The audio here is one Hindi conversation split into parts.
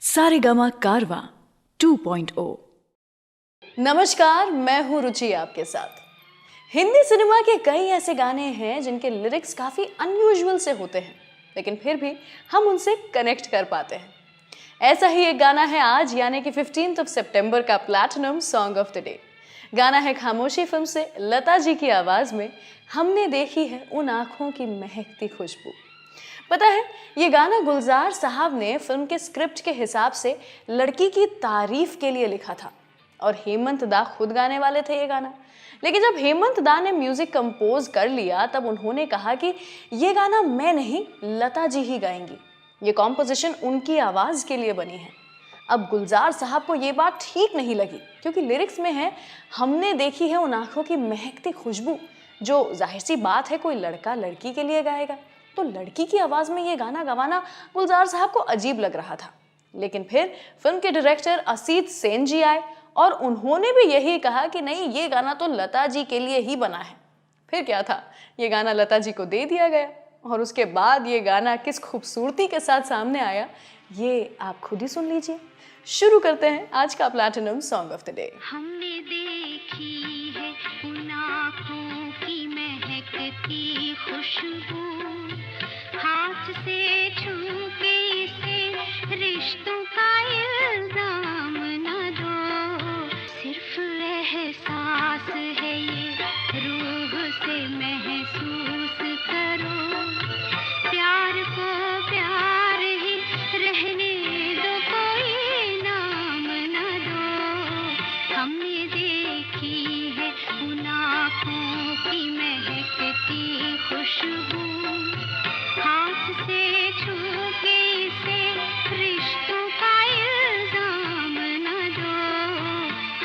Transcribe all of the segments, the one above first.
सारेगामा कारवा 2.0। नमस्कार, मैं हूँ रुचि आपके साथ। हिंदी सिनेमा के कई ऐसे गाने हैं जिनके लिरिक्स काफ़ी अनयूजुअल से होते हैं, लेकिन फिर भी हम उनसे कनेक्ट कर पाते हैं। ऐसा ही एक गाना है आज यानी कि 15 सितंबर का platinum song of the day. गाना है खामोशी फिल्म से लता जी की आवाज़ में हमने देखी है उन आँखों की महकती खुशबू। पता है, ये गाना गुलजार साहब ने फिल्म के स्क्रिप्ट के हिसाब से लड़की की तारीफ के लिए लिखा था और हेमंत दा खुद गाने वाले थे ये गाना। लेकिन जब हेमंत दा ने म्यूजिक कंपोज कर लिया तब उन्होंने कहा कि ये गाना मैं नहीं, लता जी ही गाएंगी। ये कॉम्पोजिशन उनकी आवाज़ के लिए बनी है। अब गुलजार साहब को ये बात ठीक नहीं लगी क्योंकि लिरिक्स में है हमने देखी है उन आँखों की महकती खुशबू, जो जाहिर सी बात है कोई लड़का लड़की के लिए गाएगा, तो लड़की की आवाज़ में ये गाना गवाना गुलजार साहब को अजीब लग रहा था। लेकिन फिर फिल्म के डायरेक्टर असीत सेन जी आए और उन्होंने भी यही कहा कि नहीं, ये गाना तो लता जी के लिए ही बना है। फिर क्या था, ये गाना लता जी को दे दिया गया और उसके बाद ये गाना किस खूबसूरती के साथ सामने आया ये आप खुद ही सुन लीजिए। शुरू करते हैं आज का platinum song of the day. हमने देखी है उन आँखों की महकती खुशबू, हाथ से छू के इसे रिश्तों का इल्जाम न दो। सिर्फ एहसास है ये, रूह से महसूस करो। प्यार को प्यार ही रहने दो, कोई नाम न दो। हमने देखी है उन आँखों की महकती खुशबू, हाथ से छू के इसे रिश्तों का इल्जाम न दो।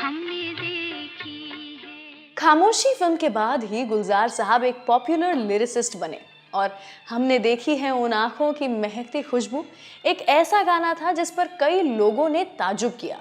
हमने देखी है। खामोशी फिल्म के बाद ही गुलजार साहब एक पॉपुलर लिरिसिस्ट बने और हमने देखी है उन आँखों की महकती खुशबू एक ऐसा गाना था जिस पर कई लोगों ने ताजुब किया।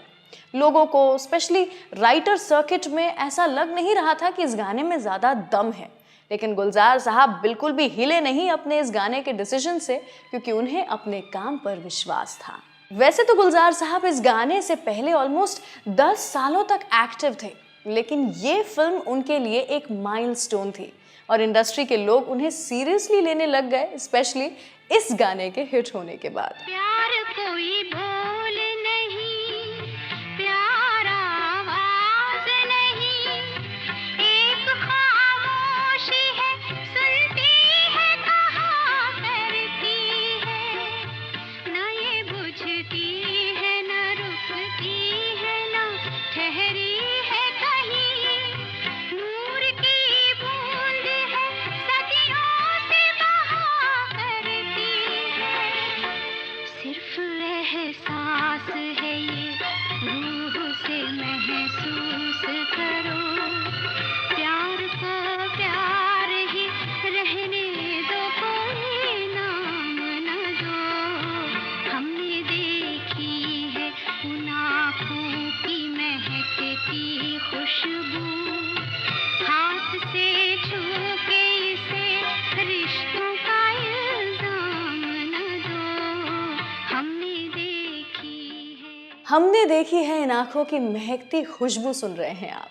लोगों को स्पेशली राइटर सर्किट में ऐसा लग नहीं रहा था कि इस गाने में ज़्यादा दम है, लेकिन गुलजार साहब बिल्कुल भी हिले नहीं अपने इस गाने के डिसीजन से, क्योंकि उन्हें अपने काम पर विश्वास था। वैसे तो गुलजार साहब इस गाने से पहले ऑलमोस्ट 10 सालों तक एक्टिव थे, लेकिन ये फिल्म उनके लिए एक माइलस्टोन थी और इंडस्ट्री के लोग उन्हें सीरियसली लेने लग गए, स्पेशली इस गाने के हिट होने के बाद। प्यार कोई बोल नहीं, प्यार आवाज नहीं, एक खामोशी है, सुनती है, कहा करती है। न ये बुझती है, न रुकती है, न ठहरी है कहीं। नूर की बूंद है, सदियों से बहा करती है। सिर्फ एहसास है ये, रूह से महसूस करो। प्यार को प्यार ही रहने दो, कोई नाम न दो। हमने देखी है उन आँखों की महकती खुशबू, हाथ से छू के इसे रिश्तों का इल्जाम न दो। हमने देखी है इन आँखों की महकती खुशबू सुन रहे हैं आप।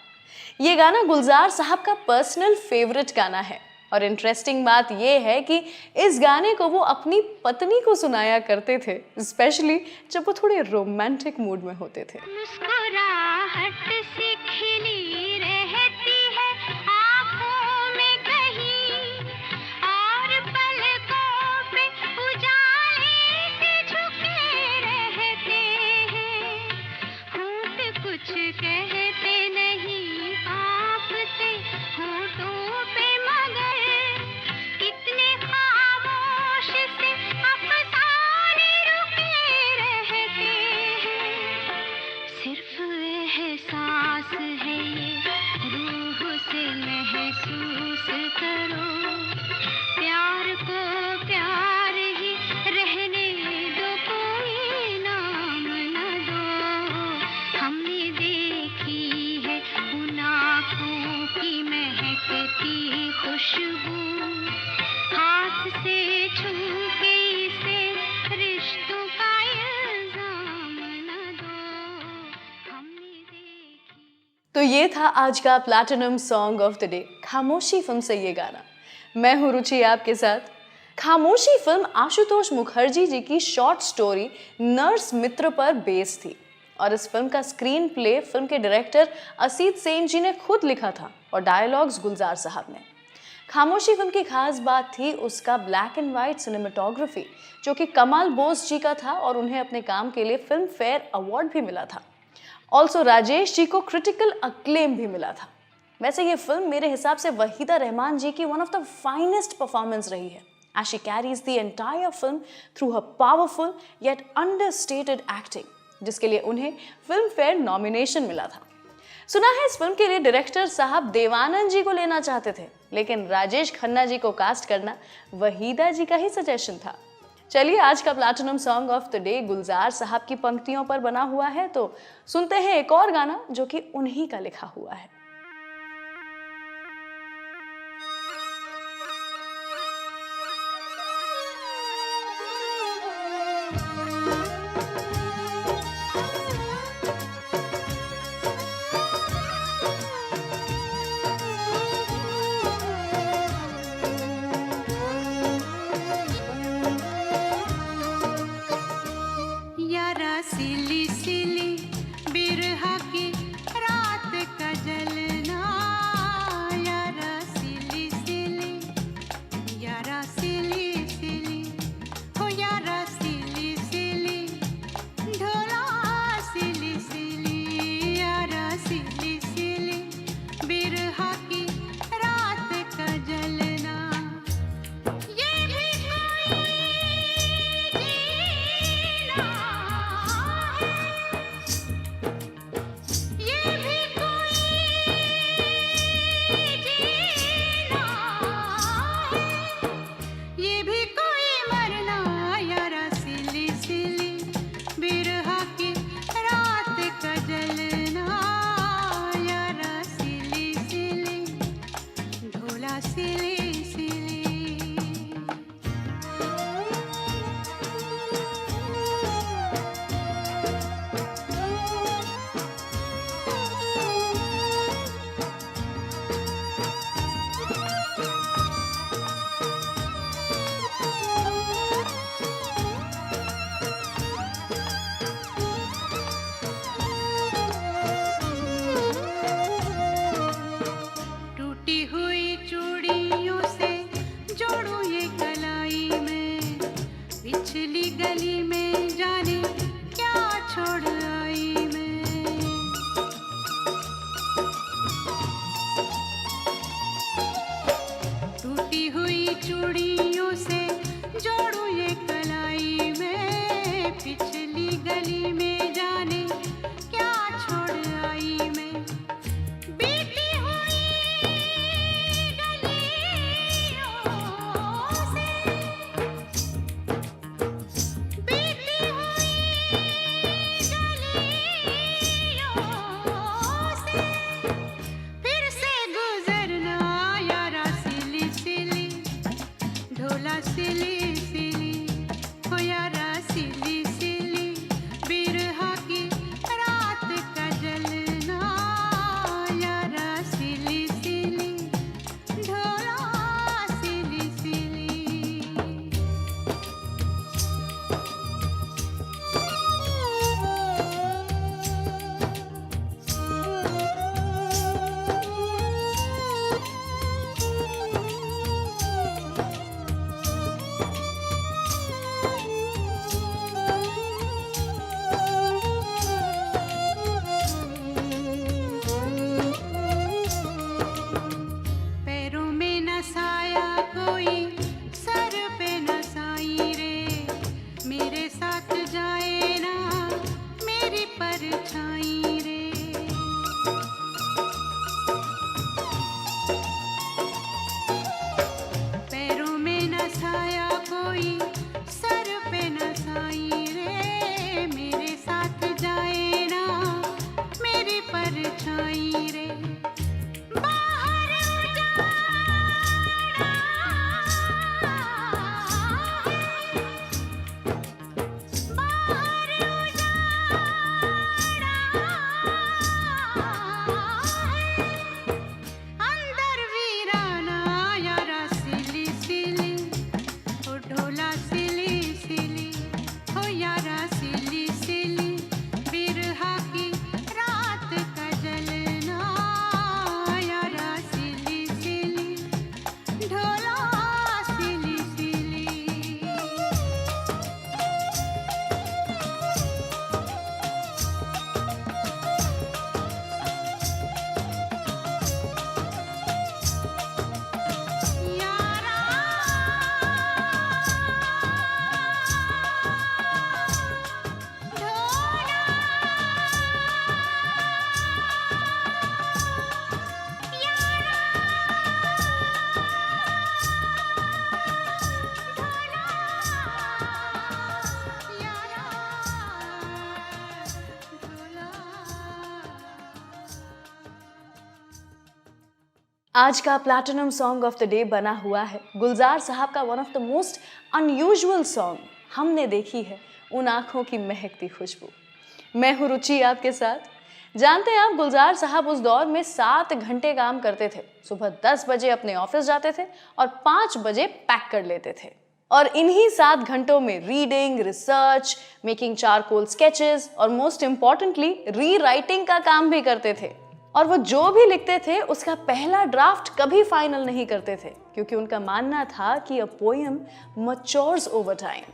ये गाना गुलजार साहब का पर्सनल फेवरेट गाना है और इंटरेस्टिंग बात ये है कि इस गाने को वो अपनी पत्नी को सुनाया करते थे, स्पेशली जब वो थोड़े रोमांटिक मूड में होते थे। मुस्कुराहट सी खिली रहती है आँखों में कहीं, और पलकों पे उजाले से झुके रहते हैं। होंठ कुछ कहते नहीं, कांपते होठों पे, मगर कितने खामोश से अफसाने रुके रहते हैं। सिर्फ एहसास है तो ये था आज का platinum song of the day, खामोशी फिल्म से ये गाना। मैं हूँ रुचि आपके साथ। खामोशी फिल्म आशुतोष मुखर्जी जी की शॉर्ट स्टोरी नर्स मित्र पर बेस्ड थी और इस फिल्म का स्क्रीन प्ले फिल्म के डायरेक्टर असीत सेन जी ने खुद लिखा था और डायलॉग्स गुलजार साहब ने। खामोशी फिल्म की खास बात थी उसका ब्लैक एंड वाइट सिनेमेटोग्राफी, जो कि कमाल बोस जी का था और उन्हें अपने काम के लिए फिल्म फेयर अवार्ड भी मिला था। ऑल्सो राजेश जी को क्रिटिकल अक्लेम भी मिला था। वैसे ये फिल्म मेरे हिसाब से वहीदा रहमान जी की one of the finest performance रही है, as she carries the entire film through her powerful yet understated acting, जिसके लिए उन्हें फिल्म फेयर नॉमिनेशन मिला था। सुना है इस फिल्म के लिए डायरेक्टर साहब देवानंद जी को लेना चाहते थे, लेकिन राजेश खन्ना जी को कास्ट करना वहीदा जी का ही सजेशन था। चलिए, आज का platinum song of the day Gulzar साहब की पंक्तियों पर बना हुआ है, तो सुनते हैं एक और गाना जो कि उन्हीं का लिखा हुआ है। यारा सिली सिली बिरहा की रात का जलना, यारा सिली सिली, यारा सिली सिली, हो यारा सिली सिली, ढोला सिली सिली, यारा सिली सिली बिरहा की रात का जलना। ये भी कोई जीना है, ये भी कोई जीना है, ये भी कोई मरना, यारा सिली सिली बिरहा की रात का जलना, यारा सिली सिली, ढोला सिली सिली। टूटी हुई चूड़ियों से जोड़ूं ये कलाई में, पिछली गली में जाने क्या छोड़ आई मैं। टूटी हुई चूड़ियों से जोड़ूं ये कलाई में, पिछली गली में जाने क्या छोड़ आई मैं। बीती हुई गलियों से, बीती हुई गलियों से, फिर से गुजरना, यारा सिली सिली, ढोला सिली सिली, हो यारा सिली सिली बिरहा की आज का platinum song of the day बना हुआ है गुलजार साहब का one of the most unusual song, हमने देखी है उन आंखों की महकती खुशबू। मैं हूँ रुचि आपके साथ। जानते हैं आप, गुलजार साहब उस दौर में 7 घंटे काम करते थे। सुबह 10 बजे अपने ऑफिस जाते थे और 5 बजे पैक कर लेते थे, और इन्हीं 7 घंटों में reading, research, making charcoal sketches और मोस्ट इम्पॉर्टेंटली री राइटिंग का काम भी करते थे। और वो जो भी लिखते थे उसका पहला ड्राफ्ट कभी फाइनल नहीं करते थे, क्योंकि उनका मानना था कि a poem matures over time.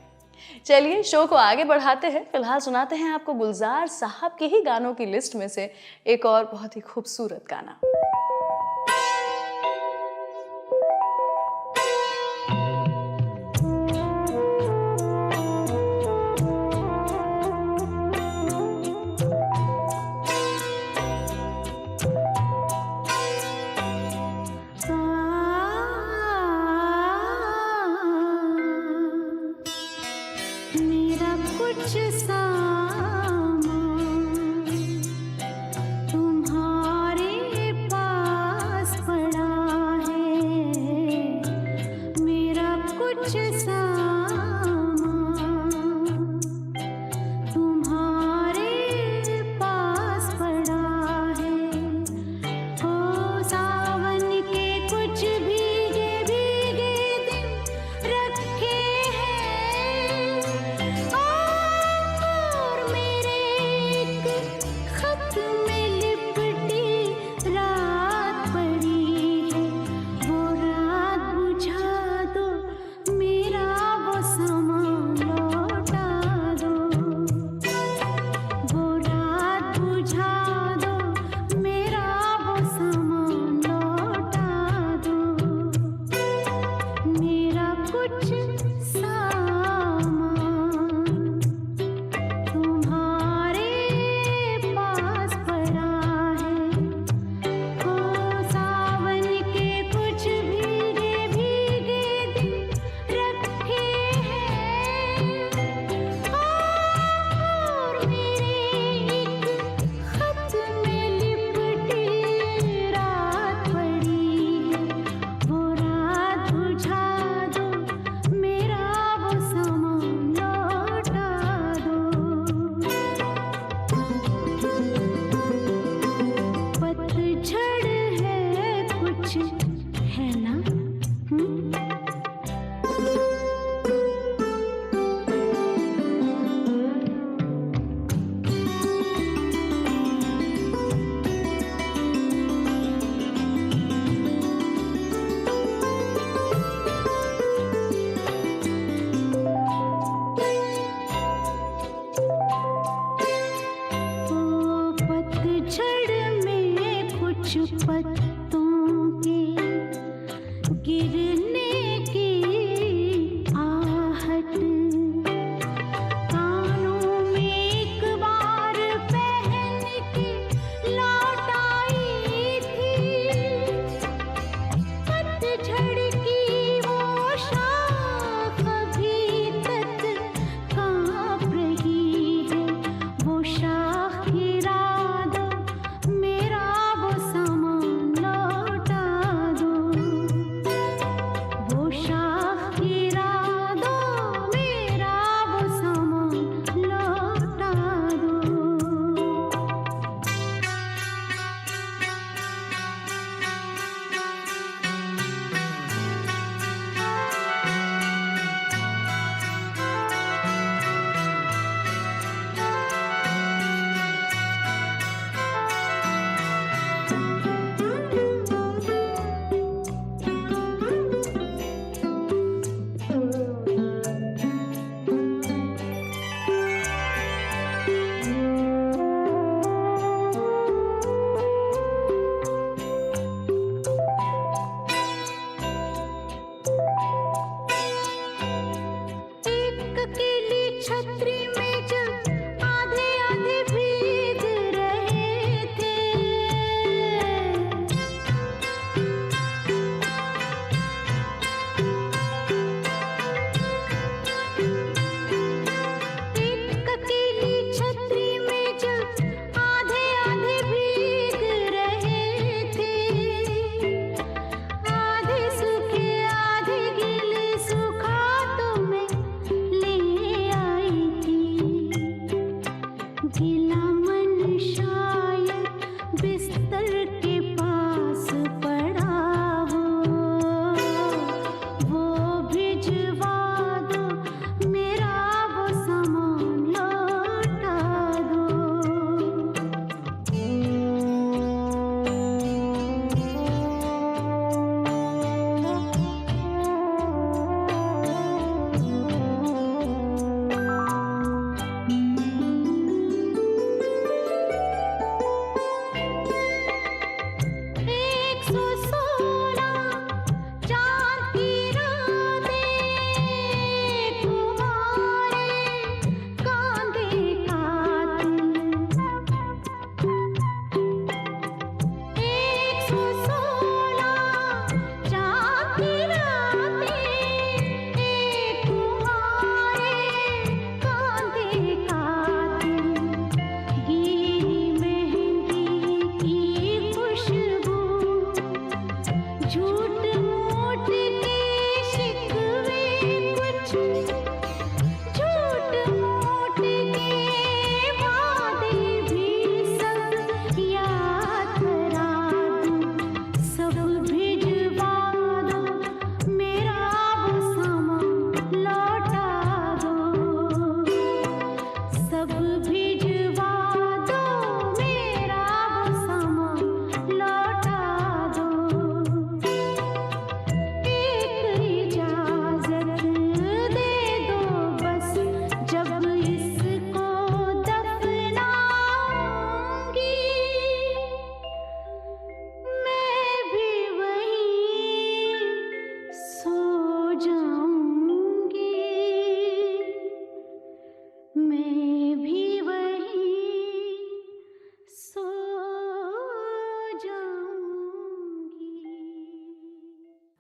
चलिए शो को आगे बढ़ाते हैं। फिलहाल सुनाते हैं आपको गुलजार साहब के ही गानों की लिस्ट में से एक और बहुत ही खूबसूरत गाना। मेरा कुछ सामान तुम्हारे पास पड़ा है, मेरा कुछ सामान तुम्हारे पास पड़ा है। ओ सावन के कुछ भीगे भीगे दिन रखे हैं, और मेरे एक खत में लिपटी रात पड़ी है। वो रात बुझा दो, मेरा वो सामान लौटा दो। वो रात बुझा दो, मेरा वो सामान लौटा दो। मेरा कुछ सामान तुम्हारे पास पड़ा है। ओ सावन के कुछ भीगे भीगे दिन रखे हैं, और मेरे एक खत में लिपटी रात पड़ी है। वो रात बुझा दो, मेरा वो सामान लौटा दो। पतझड़ है कुछ, है ना? ओ पतझड़ में कुछ पत्तों के गिरने की आहट, कानों में एक बार पहन के लौट आई थी। पतझड़ की वो शाख अभी तक कांप रही है। वो शाख गिरा दो, मेरा वो सामान लौटा दो। वो शाख गिरा दो, मेरा वो सामान लौटा दो।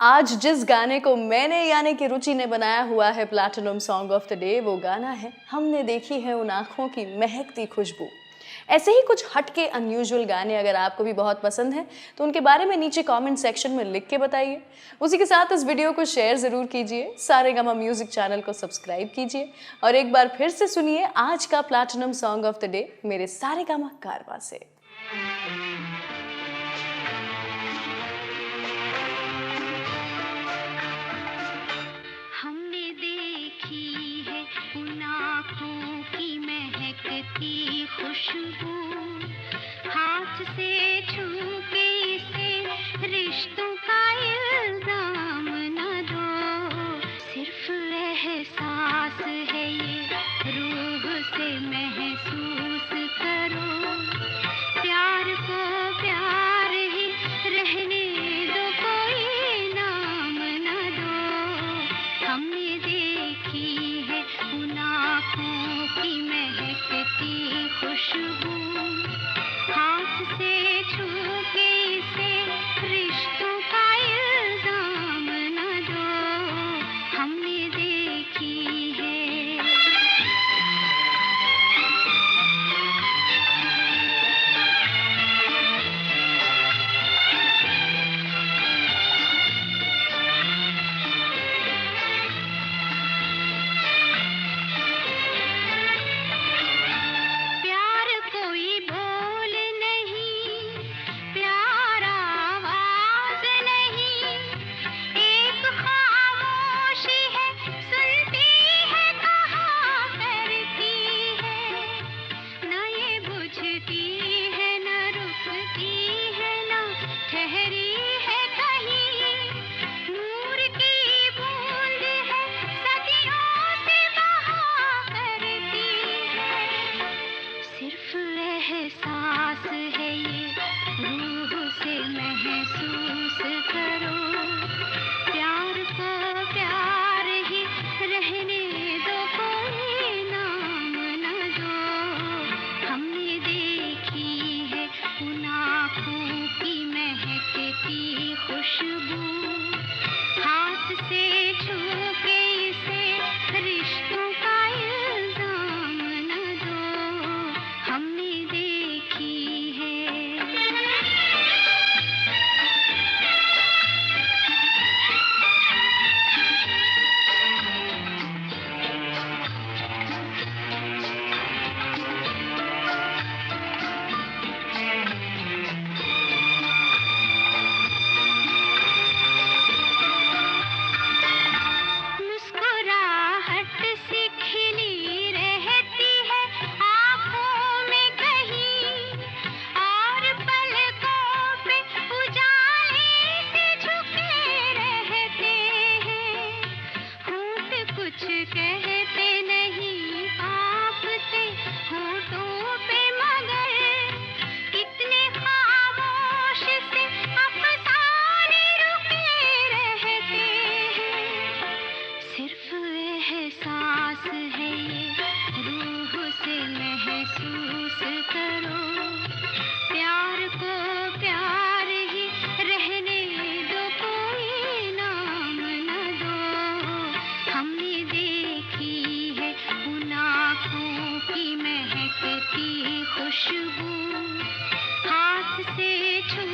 आज जिस गाने को मैंने यानी कि रुचि ने बनाया हुआ है platinum song of the day, वो गाना है हमने देखी है उन आँखों की महकती खुशबू। ऐसे ही कुछ हटके अनयूजुअल गाने अगर आपको भी बहुत पसंद हैं तो उनके बारे में नीचे कमेंट सेक्शन में लिख के बताइए। उसी के साथ इस वीडियो को शेयर ज़रूर कीजिए, सारेगामा म्यूजिक चैनल को सब्सक्राइब कीजिए और एक बार फिर से सुनिए आज का platinum song of the day मेरे सारेगामा कारवा से। हमने देखी है उन आँखों की महकती खुशबू, हाथ से छू के इसे रिश्तों का इल्जाम न दो। सिर्फ एहसास है ये, रूह से महसूस करो। प्यार को प्यार ही रहने दो, कोई नाम न दो। हमने देखी है उन आँखों की महकती खुशबू, हाथ से छू के इसे रिश्तों का इल्जाम न दो। हमने देखी है। प्यार कोई बोल नहीं, प्यार आवाज नहीं, एक खामोशी है, सुनती है, कहा करती है। न ये बुझती है, न रुकती है, न ठहरी है कहीं। नूर की बूंद है, सदियों से बहा करती है। सिर्फ एहसास है ये, रूह से महसूस करो। प्यार को प्यार ही रहने दो, कोई नाम न दो। हमने देखी है उन आँखों की महकती खुशबू, हाथ से छू के इसे रिश्तों का इल्जाम न दो। हमने देखी है। मुस्कुराहट सी खिली रहती है आँखों में कहीं, और पलकों पे उजाले से झुके रहते हैं। होंठ कुछ कहते नहीं, कांपते होठों पे, मगर कितने खामोश से अफसाने रुके रहते हैं। सिर्फ एहसास है ये, रूह से महसूस करो। प्यार को प्यार ही रहने दो, कोई नाम न दो। हमने देखी है उन आँखों की महकती खुशबू, हाथ से छू